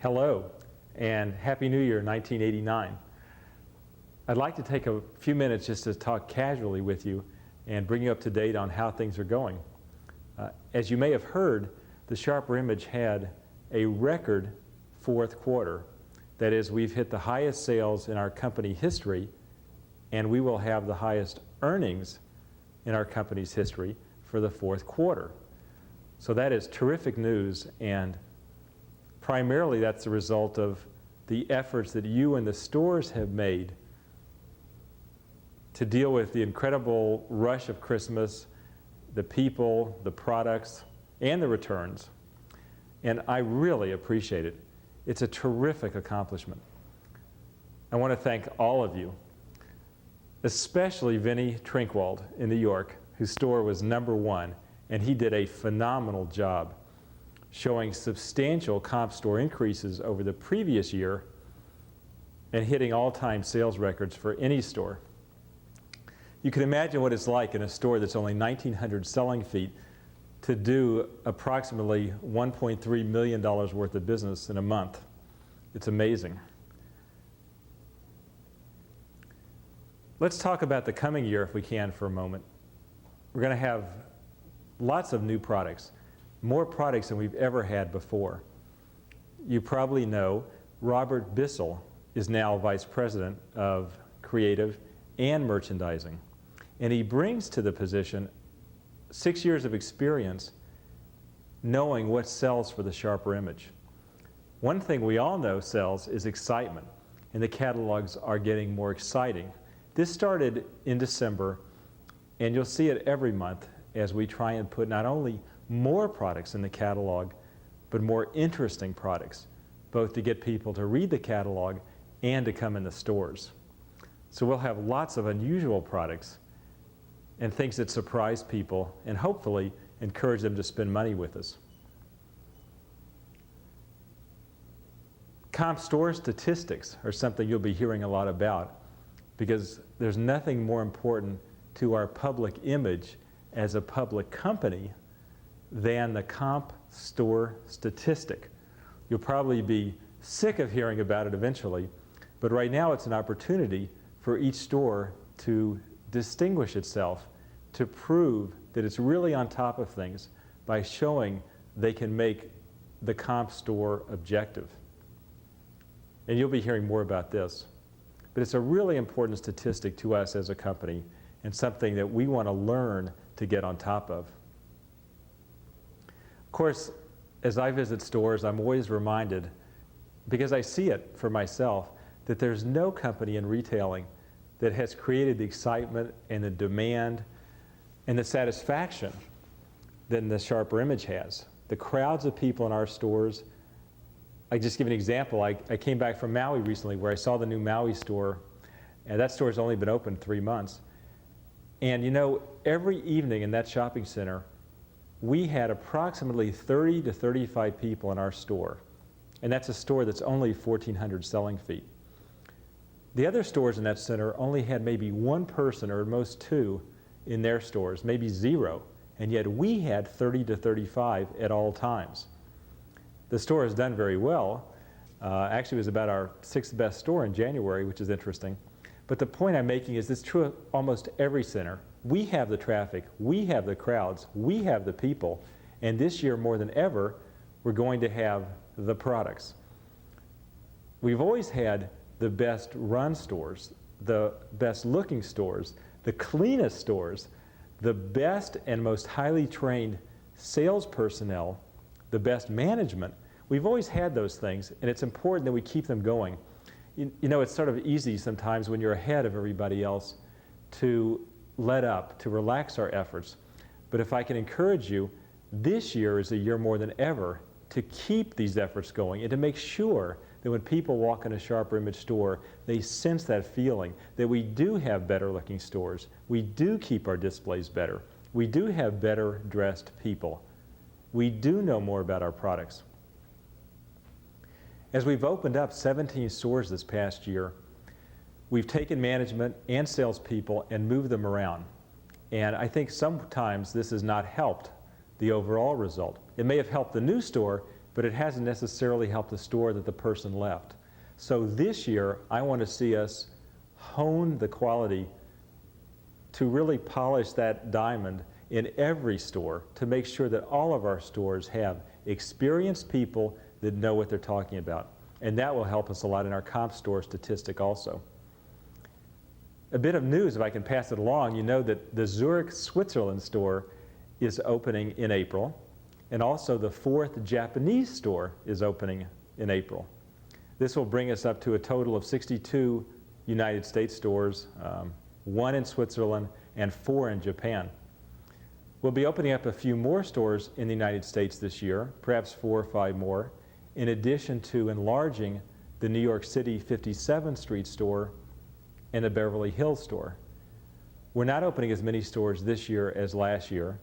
Hello, and Happy New Year 1989. I'd like to take a few minutes just to talk casually with you and bring you up to date on how things are going. As you may have heard, the SHRP Image had a record fourth quarter. That is, we've hit the highest sales in our company history, and we will have the highest earnings in our company's history for the fourth quarter. So that is terrific news, and primarily that's the result of the efforts that you and the stores have made to deal with the incredible rush of Christmas, the people, the products, and the returns. And I really appreciate it. It's a terrific accomplishment. I want to thank all of you, especially Vinny Trinkwald in New York, whose store was #1, and he did a phenomenal job showing substantial comp store increases over the previous year and hitting all-time sales records for any store. You can imagine what it's like in a store that's only 1,900 selling feet to do approximately $1.3 million worth of business in a month. It's amazing. Let's talk about the coming year if we can for a moment. We're going to have lots of new products, more products than we've ever had before. You probably know Robert Bissell is now Vice President of Creative and Merchandising. And he brings to the position 6 years of experience knowing what sells for the SHRP Image. One thing we all know sells is excitement, and the catalogs are getting more exciting. This started in December, and you'll see it every month as we try and put not only more products in the catalog, but more interesting products, both to get people to read the catalog and to come in the stores. So we'll have lots of unusual products and things that surprise people and hopefully encourage them to spend money with us. Comp store statistics are something you'll be hearing a lot about because there's nothing more important to our public image as a public company than the comp store statistic. You'll probably be sick of hearing about it eventually, but right now it's an opportunity for each store to distinguish itself, to prove that it's really on top of things by showing they can make the comp store objective. And you'll be hearing more about this. But it's a really important statistic to us as a company and something that we want to learn to get on top of. Of course, as I visit stores, I'm always reminded, because I see it for myself, that there's no company in retailing that has created the excitement and the demand and the satisfaction than the SHRP Image has. The crowds of people in our stores. I just give an example. I came back from Maui recently where I saw the new Maui store, and that store's only been open 3 months. And you know, every evening in that shopping center, we had approximately 30 to 35 people in our store. And that's a store that's only 1,400 selling feet. The other stores in that center only had maybe one person or at most two in their stores, maybe zero. And yet we had 30 to 35 at all times. The store has done very well. Actually, it was about our 6th best store in January, which is interesting. But the point I'm making is it's true of almost every center. We have the traffic, we have the crowds, we have the people, and this year more than ever, we're going to have the products. We've always had the best run stores, the best looking stores, the cleanest stores, the best and most highly trained sales personnel, the best management. We've always had those things, and it's important that we keep them going. You know, it's sort of easy sometimes when you're ahead of everybody else to let up, to relax our efforts. But if I can encourage you, this year is a year more than ever to keep these efforts going and to make sure that when people walk in a SHRP Image store, they sense that feeling that we do have better looking stores, we do keep our displays better, we do have better dressed people, we do know more about our products. As we've opened up 17 stores this past year, we've taken management and salespeople and moved them around. And I think sometimes this has not helped the overall result. It may have helped the new store, but it hasn't necessarily helped the store that the person left. So this year, I want to see us hone the quality to really polish that diamond in every store to make sure that all of our stores have experienced people that know what they're talking about. And that will help us a lot in our comp store statistic also. A bit of news, if I can pass it along, you know that the Zurich, Switzerland store is opening in April, and also the 4th Japanese store is opening in April. This will bring us up to a total of 62 United States stores, 1 in Switzerland and 4 in Japan. We'll be opening up a few more stores in the United States this year, perhaps 4 or 5 more, in addition to enlarging the New York City 57th Street store and the Beverly Hills store. We're not opening as many stores this year as last year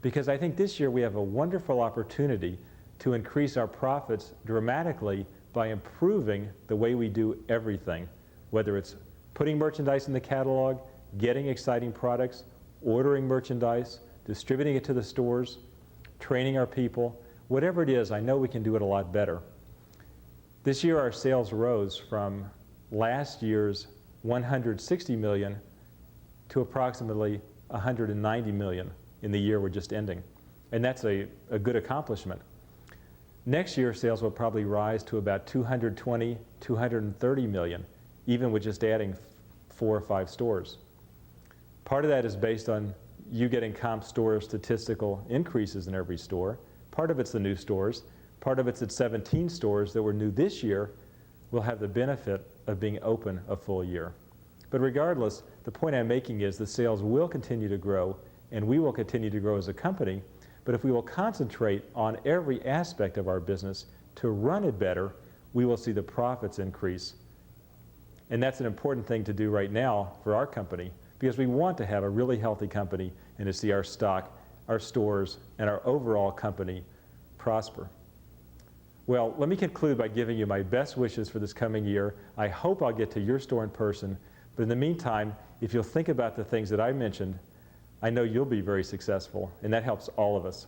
because I think this year we have a wonderful opportunity to increase our profits dramatically by improving the way we do everything, whether it's putting merchandise in the catalog, getting exciting products, ordering merchandise, distributing it to the stores, training our people. Whatever it is, I know we can do it a lot better. This year our sales rose from last year's 160 million to approximately 190 million in the year we're just ending. And that's a good accomplishment. Next year sales will probably rise to about 220, 230 million, even with just adding 4 or 5 stores. Part of that is based on you getting comp store statistical increases in every store. Part of it's the new stores. Part of it's at 17 stores that were new this year will have the benefit of being open a full year. But regardless, the point I'm making is the sales will continue to grow and we will continue to grow as a company, but if we will concentrate on every aspect of our business to run it better, we will see the profits increase. And that's an important thing to do right now for our company because we want to have a really healthy company and to see our stock, our stores, and our overall company prosper. Well, let me conclude by giving you my best wishes for this coming year. I hope I'll get to your store in person, but in the meantime, if you'll think about the things that I mentioned, I know you'll be very successful, and that helps all of us.